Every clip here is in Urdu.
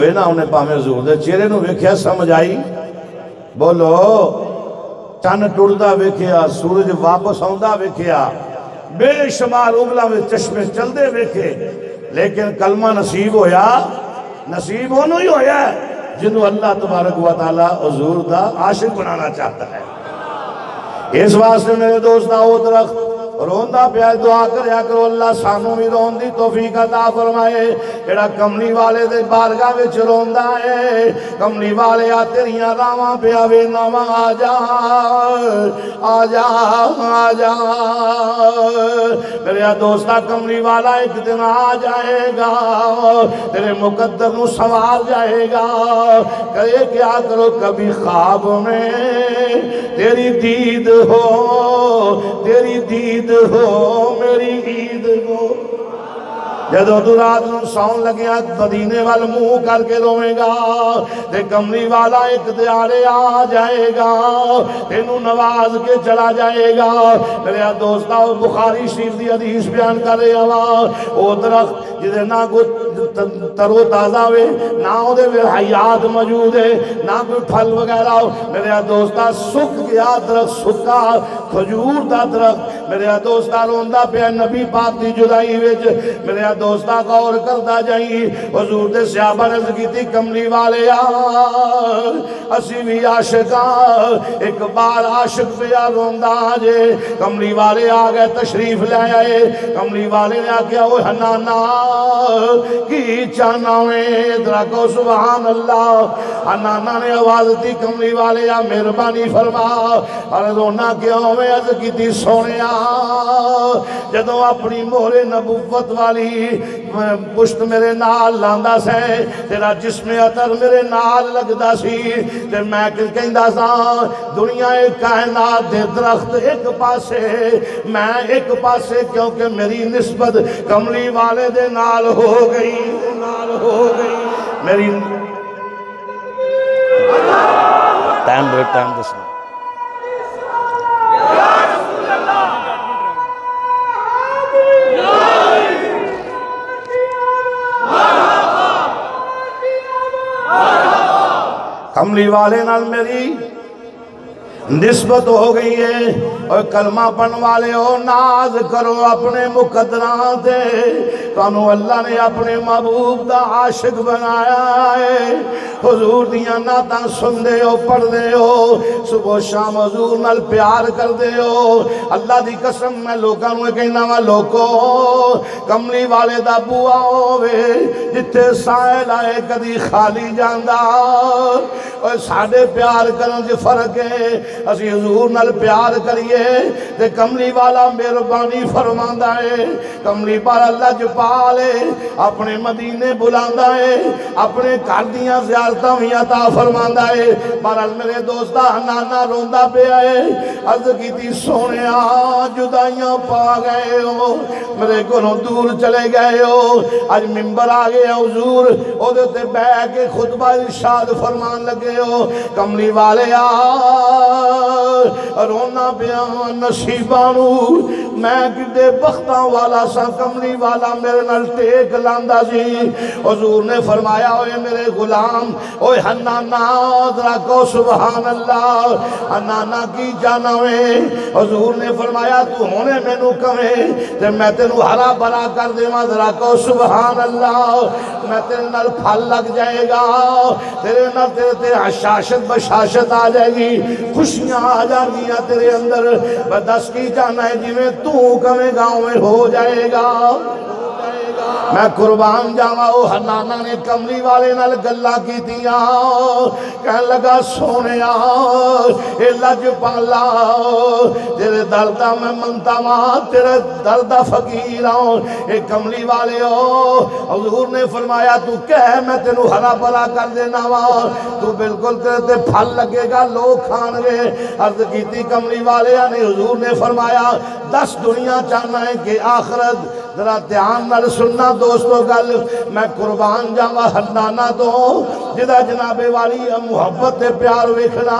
ہوئے نا انہیں پاہمیں حضور دے چہرے نو ویکھیا سمجھ آئی بولو چن ٹردا ویکھیا سورج واپس آندا ویکھیا بے شمار اگلا میں چشمے چلدے ویکھے لیکن کلمہ نصیب ہویا نصیب ہونو ہی ہویا ہے جنہوں اللہ تبارک و تعالی حضور دا عاشق بنانا چاہتا ہے اس واسطے میرے دوستہ او درخت روندہ پہ دعا کریا کرو اللہ سانوں بھی رون دی توفیق عطا فرمائے جڑا کملی والے دے بارگاہ وچ روندا ہے کملی والے آ تیریاں راواں پہ آوے نواں آ جا آ جا آ جا میرے دوستا کملی والا ایک دن آ جائے گا تیرے مقدر نو سوار جائے گا کہے کیا کرو کبھی خواب میں تیری دید ہو تیری دید ہو میری عید ہو جدو تو رات نو سون لگیا مدینے وال منہ کر کے روئے گا تے کملی والا ایک دیارے آ جائے گا تینوں نواز کے چلا جائے گا میرے دوستہ بخاری شریف دی حدیث بیان کر رہے ہوا او درخت جدے نہ کوئی ترو تازہ ہوئے نہ ہو دے حیات موجود ہے نہ کوئی پھل وغیرہ ہو میرے دوستہ سکھ گیا درخت سکھا کھجور دا درخت میرے دوستہ روندہ پہ نبی پاک دی جدائی ویچ میرے دوستہ غور کردہ جائیں حضور دے صحابہ نے ذکر تھی کملی والے اسی بھی عاشقاں ایک بار عاشق پہ روندہ آجے کملی والے آگئے تشریف لے آئے کملی والے نے آکیا وہ حنانا کی چاناویں درکو سبحان اللہ حنانا نے آواز تھی کملی والے مہربانی فرما اور رونا کیوں میں عرض کی تھی سونیا جدوں اپنی مہر نبوت والی پشت میرے نال لاندہ سے تیرا جسم عطر میرے نال لگدہ سی تے میں کہندہ سا دنیا کائنات دے درخت ایک پاسے میں ایک پاسے کیونکہ میری نسبت کملی والے دے نال ہو گئی میری ٹائم بریک ٹائم دسنا کملی والے نال میری نسبت ہو گئی ہے اور کلمہ پڑھ والے ہو ناز کرو اپنے مقدران دے تانوں اللہ نے اپنے محبوب دا عاشق بنایا ہے حضور دیاں نعتاں سن دے ہو پڑھ دے ہو صبح شام حضور نال پیار کر دے ہو اللہ دی قسم میں لوگاں نوں کہنا وا لوکو کملی والے دا بوا ہووے جتھے سائل آئے کدی خالی جاندا اور ساڈے پیار کرن وچ فرق ہے اسی حضور نال پیار کریے تے کملی والا مہربانی فرماندا ہے کملی والا اللہ جو پالے اپنے مدینے بلاندا ہے اپنے گھر دیاں زیارتاں وی عطا فرماندا ہے بہرحال میرے دوستا نانا روندا پیا ہے عرض کیتی سونیا جدائیاں پا گئے ہو میرے گھروں دور چلے گئے ہو اج منبر آ گیا حضور او دے تے بیٹھ کے خطبہ ارشاد فرمان لگے ہو کملی والے رونا بیان نصیبانو میں کدے بختاں والا سا کملی والا میرے نال ٹیک لاندہ سی حضور نے فرمایا اوے میرے غلام اوے حنانا ذرا کو سبحان اللہ حنانا کی جانویں حضور نے فرمایا تو ہونے میں نو کہیں تے میں تینو ہرا بھرا کر دے ماں ذرا کو سبحان اللہ میں تیرے نال پھل لگ جائے گا تیرے نال تیرے حشاشت بشاشت آ جائے گی خوشیاں آ جائیں گی تیرے اندر بدس کی جانا ہے جی میں تو کمیں گاؤں میں ہو جائے گا میں قربان جاوا او حنانا نے کملی والے نال گلا کی دیا کہنے لگا سونیا اے لج پالا تیرے دردہ میں منتا ماں تیرے دردہ فقیر ہوں اے کملی والے ہو حضور نے فرمایا تو کہہ میں تینو ہرا بھرا کر دینا ماں تو بالکل تیرے تے پھل لگے گا لوگ کھان گے عرض کیتی کملی والے نے حضور نے فرمایا 10 دنیا چاہنا ہے کہ آخرت؟ ذرا دھیان نال سننا دوستو گل، میں قربان جاوا ہنانا تو جدا جناب والی محبت تے پیار ویکھنا۔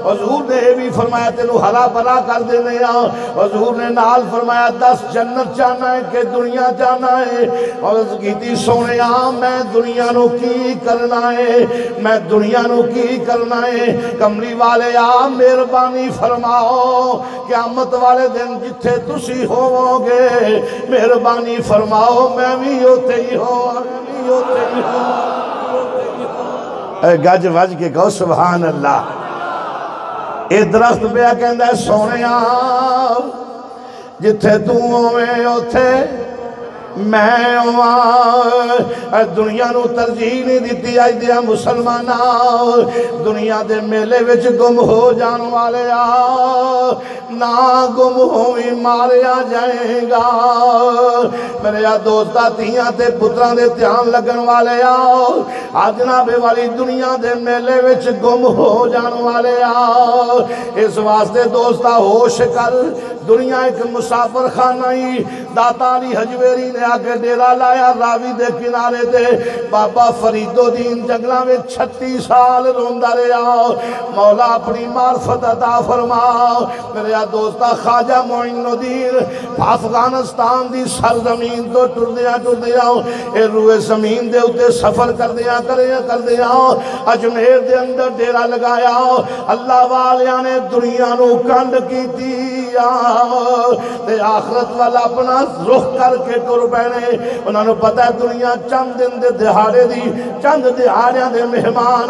حضور نے بھی فرمایا تینو ہرا بھرا کر دینے آ۔ حضور نے نال فرمایا 10 جنت چاہنا ہے کہ دنیا چاہنا ہے؟ عرض کیتی سونے میں دنیا نو کی کرنا ہے، میں دنیا نو کی کرنا ہے؟ کملی والے مہربانی فرماؤ قیامت والے دن جتھے تسی ہوو گے مہربانی فرماؤ میں بھی ہوتے ہی ہو، اے گج وج کے کہو سبحان اللہ۔ اے درخت پہ کہندہ ہے سونے جتھے تو ہوئے ہوتے میں ہوا۔ دنیا نو ترجیح نہیں دیتی آج دیا مسلمانہ، دنیا دے میلے وچ گم ہو جان والے نہ گم ہوئی ماریا جائے گا۔ میرے دوستا تیاں تے پتران دے دھیان لگن والے آج جناب والی دنیا دے میلے وچ گم ہو جان والے اس واسطے دوستا ہوش کر، دنیا ایک مسافر خانہ ہی۔ داتا علی حجویری نے آگے ڈیرا لایا راوی دے کنارے دے، بابا فرید الدین جنگلہ میں 36 سال روندہ رہا۔ مولا اپنی معرفت عطا فرما۔ میرے دوستا خواجہ معین الدین افغانستان دی سرزمین تو ٹر دیا اے روئے زمین دے اتے سفر کر دیا اجمیر دے اندر ڈیرا لگایا۔ اللہ والیاں نے دنیا نو کنڈ کی دیا تے آخرت والا اپنا رخ کر کے ٹر پینے۔ انہوں نے پتہ ہے دنیا چند دن دے دہاڑے دی، چند دہاڑیاں دے مہمان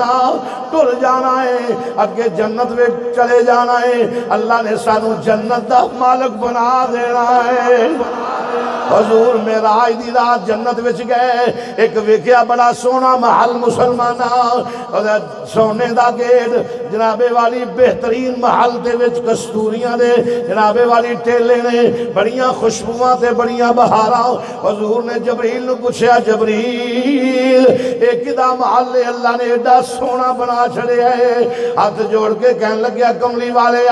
ٹر جانا ہے، اگے جنت میں چلے جانا ہے۔ اللہ نے سانو جنت دا مالک بنا دینا ہے۔ حضور معراج دی رات جنت وچ گئے، ایک ویکھیا بڑا سونا محل مسلمانہ، سونے دا گیٹ، جناب والی بہترین محل دے وچ کستوریاں دے جناب والی ٹیلے نے، بڑیاں خوشبوواں تے بڑیاں بہاراں۔ حضور نے جبریل نو پوچھا جبریل ایک دا محل اللہ نے ایڈا سونا بنا چھڑے ہے؟ ہاتھ جوڑ کے کہنے لگیا کملی والے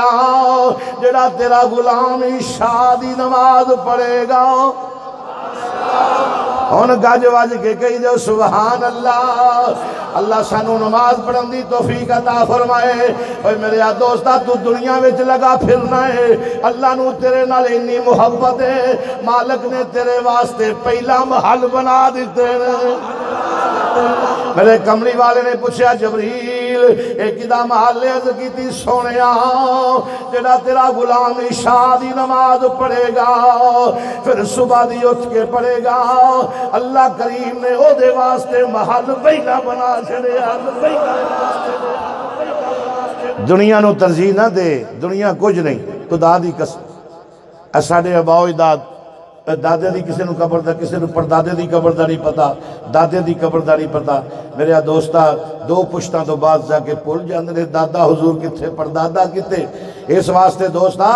جڑا تیرا غلام عشاء دی نماز پڑھے گا ان گاج واج کے کہی جو سبحان اللہ۔ اللہ سانو نماز پڑھن دی توفیق عطا فرمائے۔ اوہ میرے دوستا تو دنیا وچ لگا پھرنا ہے، اللہ نو تیرے نال اتنی محبت ہے، مالک نے تیرے واسطے پہلا محل بنا دیتے ہیں۔ میرے کملی والے نے پوچھا جبریل ایک دا محل عرض کی تھی سونے جڑا تیرا غلام عشاء دی نماز پڑھے گا پھر صبح دی اٹھ کے پڑھے گا، اللہ کریم نے او دے واسطے محل پہلا بنا چھڑے۔ دنیا نو ترجیح نہ دے، دنیا کچھ نہیں، خدا دی قسم۔ ساڈے اباؤ اجداد دادے دی کسے نو قبر دا، کسے نو پردادے دی قبر دا نہیں پتا، دادے دی قبر دا نہیں پتا۔ میرے دوستا دو پشتاں تو بعد جا کے پھول جاندے دادا حضور کتے پردادا کتے۔ اس واسطے دوستا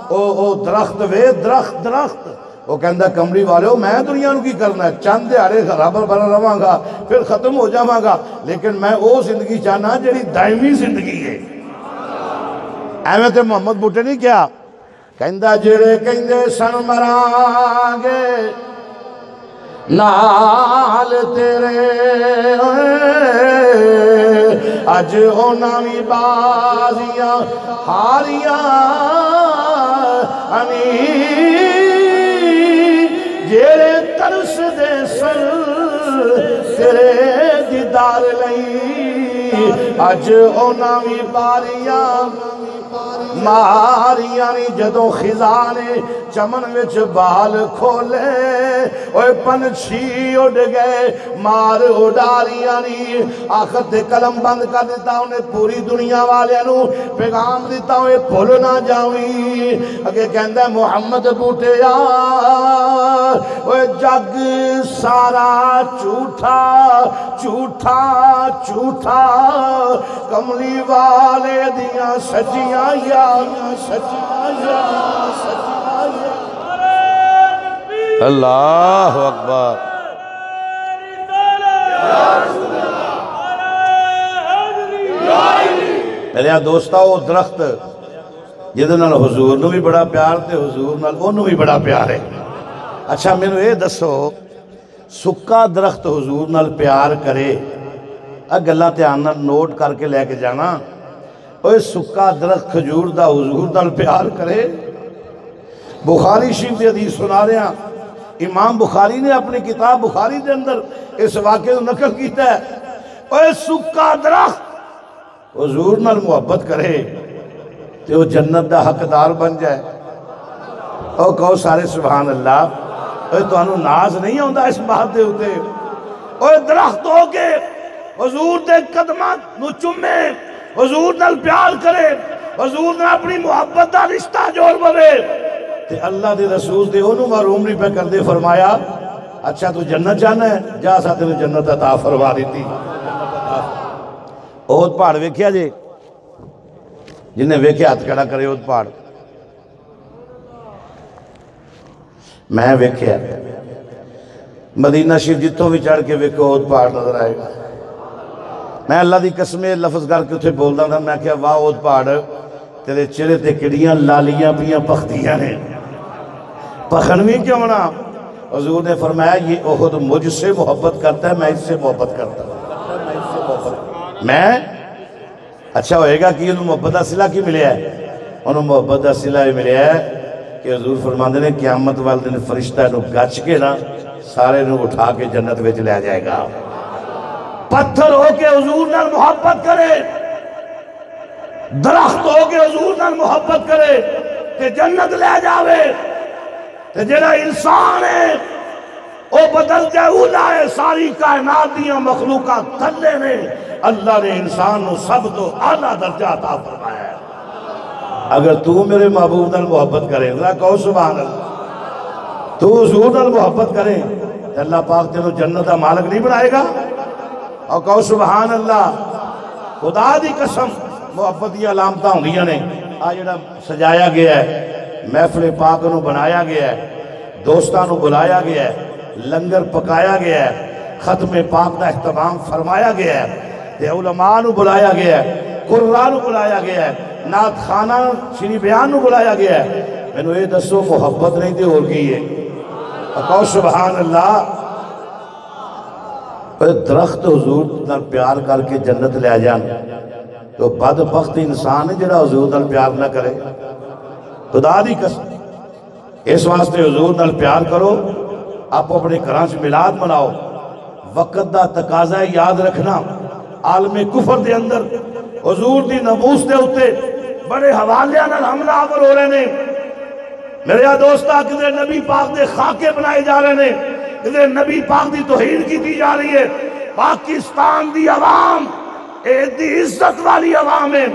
او درخت وے درخت وہ کہندہ کملی والے ہو میں دنیا نو کی کرنا ہے، چند دیارے خرابر بنا رہاں گا پھر ختم ہو جاواں گا، لیکن میں او زندگی چاہنا جڑی دائمی زندگی ہے۔ احمد محمد بوٹے نہیں کیا کہندہ جڑے کہندے سن مران گے نال تیرے اج ہونا بھی بازیاں ہاریاں جیڑے ترس دے سر تیرے دیدار لئی اج ہونا بھی باریاں ماریاں جدوں خزانے چمن وچ بال کھولے اوہ پنچھی اڑ گئے مار اڑاریاں آخر تے قلم بند کر دیتا انہیں پوری دنیا والے نو پیغام دیتا انہیں بھول نہ جاویں اگے کہندہ محمد بوٹے اوہ جگ سارا جھوٹا جھوٹا جھوٹا کملی والے دیاں سجیاں یا اللہ اکبر۔ میرے دوستاؤ درخت جہدے نال حضور نو بھی بڑا پیار تے حضور نال انہوں بھی بڑا پیار ہے۔ اچھا میں نے یہ دسو سکا درخت حضور نال پیار کرے، گلہ دھیان نال نوٹ کر کے لے کے جانا، اوہ سکا درخت کھجور دا حضور نال پیار کرے۔ بخاری شریف دی حدیث سنا رہے ہیں، امام بخاری نے اپنی کتاب بخاری دے اندر اس واقعے کو نقل کیتا ہے۔ اوہ سکا درخت حضور نال محبت کرے تو وہ جنت دا حقدار بن جائے۔ او کہو سارے سبحان اللہ۔ اوہ تو انہوں ناز نہیں ہوندہ اس بات دے ہوتے۔ اوہ درخت ہو کے حضور دے قدمات نو چمے، حضور نال پیار کرے، حضور نال اپنی محبت دا رشتہ جوڑ بڑے تے اللہ دے رسول دے انہوں معروم نہیں پہ کر دے فرمایا اچھا تو جنت جانا ہے جا ساتھ نے جنت عطا فرما دیتی۔ احد پہاڑ ویکھیا جے جنہیں ویکھیا ہاتھ کھڑا کرے احد پہاڑ، میں ویکھیا مدینہ شریف جتوں بھی چڑھ کے ویکھو احد پہاڑ نظر آئے گا۔ میں اللہ دی قسمیں لفظ کر کے اتھے بولدا تھا، میں کہا واہ احد پہاڑ تیرے چہرے تے کڑیاں لالیاں پیاں پختیاں نے، پخنوی کیوں نہ؟ حضور نے فرمایا یہ احد مجھ سے محبت کرتا ہے، میں اس سے محبت کرتا ہوں۔ میں اچھا ہوئے گا کہ انہوں محبت حاصلہ کی ملے ہے؟ انہوں محبت حاصلہ ملے ہے کہ حضور فرماندے نے قیامت والے دن فرشتہ انہوں گچ کے نا سارے انہوں اٹھا کے جنت وچ لے جائے گا۔ پتھر ہو کے حضور نال محبت کرے، درخت ہو کے حضور نال محبت کرے کہ جنت لے جاوے، کہ جنہ انسان ہے وہ بدل جائے اولا ہے ساری کائنات دیاں مخلوقات تھلے نے اللہ نے انسان نو سب تو اعلیٰ درجہ عطا فرمایا ہے۔ اگر تو میرے محبوب نال محبت کرے ذرا کہو سبحان اللہ، تو حضور نال محبت کرے تو اللہ پاک تینوں جنت دا مالک نہیں بنائے گا؟ اور کہو سبحان اللہ۔ خدا دی قسم محبت دی علامتاں ہوندیاں نے، آج جڑا سجایا گیا ہے، محفل پاک نو بنایا گیا ہے، دوستاں نو بلایا گیا ہے، لنگر پکایا گیا ہے، ختم پاک دا اہتمام فرمایا گیا ہے، تے علماء نو بلایا گیا ہے، قرآن نو بلایا گیا ہے، نعت خانہ شریف بیان نو بلایا گیا ہے۔ میں نے یہ دسو محبت نہیں تے اور کی ہے؟ کہو سبحان اللہ۔ درخت حضور نال پیار کر کے جنت لے جان تو بدبخت انسان ہے جڑا حضور نال پیار نہ کرے۔ خدا دی قسم اس واسطے حضور نال پیار کرو، آپ اپنے گھراں چ میلاد مناؤ۔ وقت دا تقاضا ہے یاد رکھنا، عالم کفر دے اندر حضور دی ناموس دے اتے بڑے حوالیاں نال حملہ آور ہو رہے نے۔ میرے دوستا کدھر نبی پاک دے خاکے بنائے جا رہے ہیں، کدھر نبی پاک دی توہین کی دی جا رہی ہے۔ پاکستان دی عوام ایدی عزت والی عوام ہے،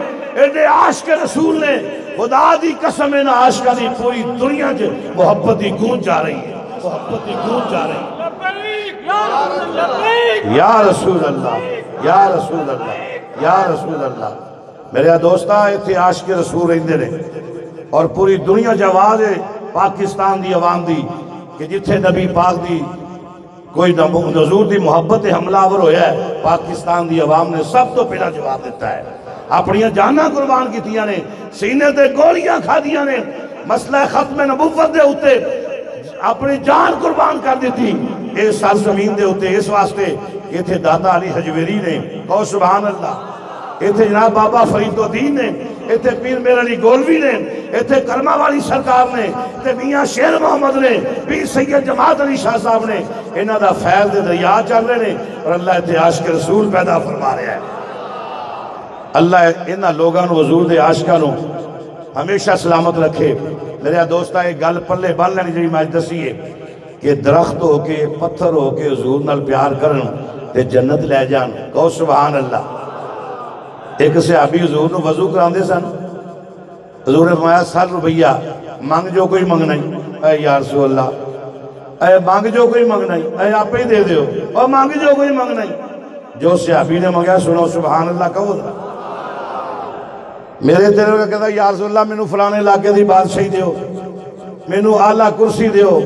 ایدے عاشق رسول نے، خدا دی قسم ہے نا عاشقہ دی پوری دنیا جو محبت دی گونج جا رہی ہے، محبت دی گونج جا رہی ہے۔ یا رسول اللہ، یا رسول اللہ، یا رسول اللہ۔ میرے دوستا ایتھے عاشق رسول رہندے نے اور پوری دنیا جواز ہے پاکستان دی عوام دی کہ جتھے نبی پاک دی کوئی حضور دی محبت حملہ آور ہویا ہے، پاکستان دی عوام نے سب تو پہلا جواب دیتا ہے، اپنی جانہ قربان کیتیاں نے، سینے تے گولیاں کھا دیاں نے، مسئلہ ختم نبوت دے ہوتے اپنی جان قربان کر دیتی اس سرزمین دے ہوتے۔ اس واسطے یہ تھے داتا علی حجویری نے، کہو سبحان اللہ، یہ تھے جناب بابا فرید الدین نے، یہ تھے پیر میر علی گولوی نے، یہ تھے کرمہ والی سرکار نے، یہ تھے میاں شیر محمد نے، پیر سید جماعت علی شاہ صاحب نے، انہاں دا فیض دے دریا چل رہے نے اور اللہ اتھے عاشق رسول پیدا فرما رہے ہیں۔ اللہ انہاں لوگاں نو حضور دے عاشقاں نو ہمیشہ سلامت رکھے۔ میرے دوستا ایک گل پلے بن لینی جڑی میں دسی ہے کہ درخت ہو کے پتھر ہو کے حضور نال پیار کرن تے جنت لے جان، کہو سبحان اللہ۔ ایک صحابی حضور نو وضو کراندے سن، حضور نے فرمایا 100 روپیہ مانگ جو کوئی منگنا ہی، اے یا رسول اللہ، اے مانگ جو کوئی منگنا ہی، اے آپ ہی دے دیو، اور مانگ جو کوئی منگنا ہی۔ جو صحابی نے منگیا سنو سبحان اللہ کہو دا میرے تیرے کا کہتا یا رسول اللہ مینوں فلانے علاقے دی بادشاہی دیو، مینوں اعلیٰ کرسی دیو،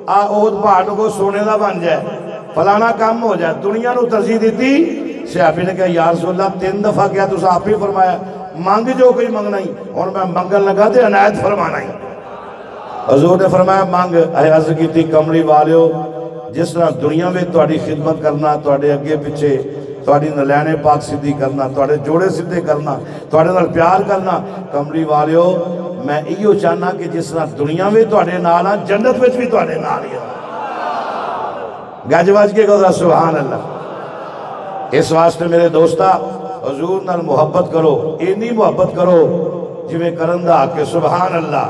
احد پہاڑ کو سونے دا بن جائے، فلانا کام ہو جائے، دنیا نو ترجیح دیتی۔ صحابی نے کہا یا رسول اللہ 3 دفعہ کیا تو آپ ہی فرمایا، مانگ جو کوئی منگنا ہی، اور میں منگن لگا دے عنایت فرمانا ہی۔ حضور نے فرمایا مانگ، اے عرض کی تھی کملی والیو جس طرح دنیا میں تہاڈی خدمت کرنا، تہاڈے اگے پیچھے تہاڈی نلینے پاک سدھی کرنا، تہاڈے جوڑے سدھے کرنا، تہاڈے نال پیار کرنا، کملی والیو میں ایو چاہنا کہ جس طرح دنیا میں تہاڈے نال ہاں جنت وچ بھی تہاڈے نال ہی ہاں۔ گج وج کے کہو سبحان اللہ۔ اس واسطے میرے دوستا حضور نال محبت کرو، اینی محبت کرو جویں کرن دا حق ہے، سبحان اللہ۔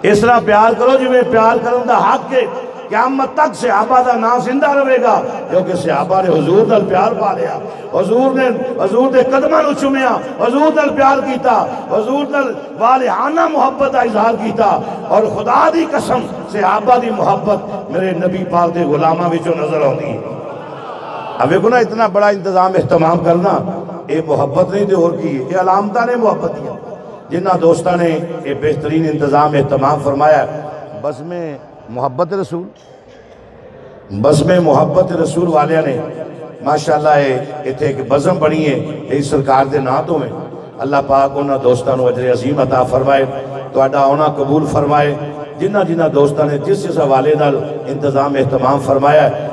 اس طرح پیار کرو جویں پیار کرن دا حق ہے، قیامت تک صحابہ دا نام زندہ رہے گا، کیونکہ صحابہ نے حضور نال پیار پا لیا، حضور دے قدماں نو چومیا، حضور نال پیار کیتا، حضور نال والہانہ محبت دا اظہار کیتا، اور خدا دی قسم صحابہ دی محبت میرے نبی پاک دے غلاماں وچوں نظر آندی ہے۔ اب ایک نا اتنا بڑا انتظام اہتمام کرنا، یہ محبت نہیں دے اور کی ہے، یہ علامتہ نے محبت دیا۔ جنہ دوستہ نے یہ بہترین انتظام اہتمام فرمایا، بس میں محبت رسول، بس میں محبت رسول والیاں نے ماشاءاللہ اتھے ایک بزم بنی ہے، یہ سرکار دے ناتوں میں، اللہ پاک انہاں دوستہ نو اجر عظیم عطا فرمائے، تو اڈا ہونا قبول فرمائے۔ جنہ دوستہ نے جس حوالے نال انتظام اہتمام فرمایا ہے،